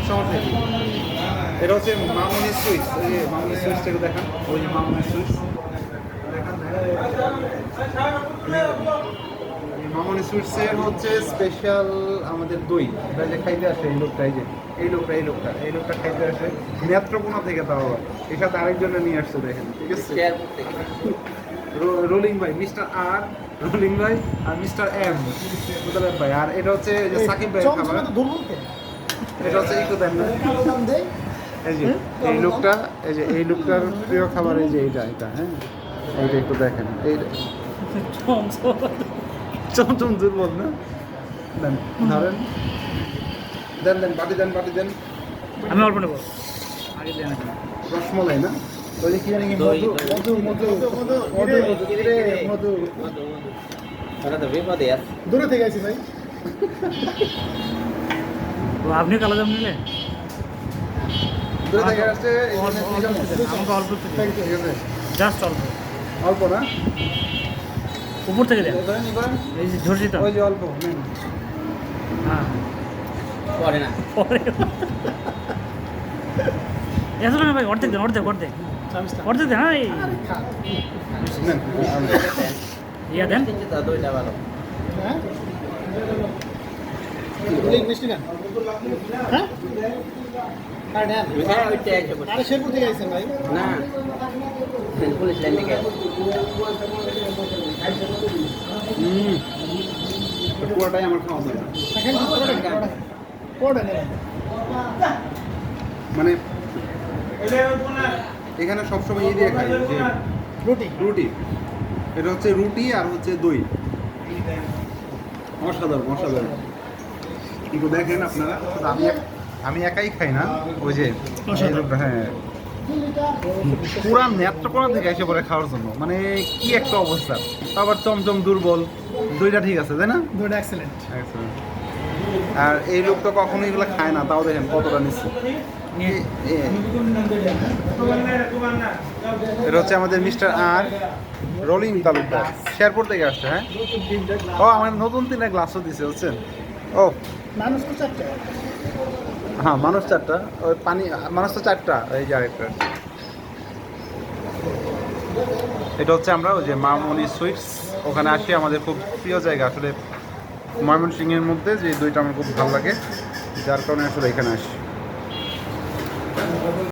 সহজে। এটা হচ্ছে মামুনি সুইটস, এই যে মামুনি সুইটসটাকে দেখান, ওই যে মামুনি সুইটস মামুনি সুইটসের হচ্ছে স্পেশাল আমাদের দই, এটা যে খাইতে আসে এই লোকটা, এই লোকটা খাইতে আসে নেত্রকোনা থেকে, তাও এর সাথে আরেকজনে নিয়ে আসছে দেখেন, ঠিক আছে। রোলিং ভাই, মিস্টার আর রোলিং ভাই আর মিস্টার এম মুতালেব ভাই, আর এটা হচ্ছে যে সাকিব ভাই খাবার, এটা হচ্ছে একটু দেন না, এই যে এই লোকটা, এই যে এই লোকটার প্রিয় খাবার, এই যে এটা হ্যাঁ, এইটা একটু দেখেন, এইটা চমচম দুর্বল না, দেন ধরেন, দেন বাটি দেন। আমি অল্প নেবো, আগে দেন। রসমলাই না, ওই যে কি জানি মধু দূরে থেকে আছি ভাই। তো আপনি কালো জাম নিলেন? দূরে থেকে আসছে, আমাকে অল্প থেকে, ঠিক আছে, জাস্ট অল্প, অল্প না, উপর থেকে দেন, ধরেন ই করেন, এই যে ধরছি তো। ওই যে অল্প নেন। হ্যাঁ পরে না পরে এত না ভাই, অর্ধেক দেন, অর্ধেক দেন। হ্যাঁ এই নেন, ইয়া দেন। দইটা ভালো। হ্যাঁ মিষ্টি গান হ্যাঁ আর নেন হ্যাঁ ওইটা আছে বলে। আরে শেরপুর থেকে আইছেন ভাই না পুলিশ লাইন থেকে পুরোটাই আমার খাওয়া দরকার, দেখেন কোড নেন মানে এখানে সবসময় এই দিয়ে খাই যে রুটি, এটা হচ্ছে রুটি আর হচ্ছে দই, অসাধারণ। কিন্তু দেখেন আপনারা, শুধু আমি একাই খাই না, ওই যে এই লোকটা, হ্যাঁ পুরা নেত্রকোনা থেকে এসে পরে খাওয়ার জন্য, মানে কি একটা অবস্থা, আবার চমচম দুর্বল, দইটা ঠিক আছে তাই না? দুটো এক্সেলেন্ট Excellent. আর এই লোক তো কখনো এগুলো খায় না, তাও দেখেন কতটা নিচ্ছে। এটা হচ্ছে আমাদের মিস্টার আর রোলিং তালুকদার, শেরপুর থেকে আসছে। হ্যাঁ, ও আমার নতুন 3টা গ্লাসও দিছে, বুঝছেন? ও মানুষ তো চারটে হ্যাঁ, মানুষ 4টা, ওই পানি মানুষ তো 4টা, এই যে আরেকটা। এটা হচ্ছে আমরা ওই যে মামনি সুইটস, ওখানে আসি, আমাদের খুব প্রিয় জায়গা আসলে ময়মনসিংহের মধ্যে, যে দইটা আমার খুব ভালো লাগে, যার কারণে আসলে এখানে আসি।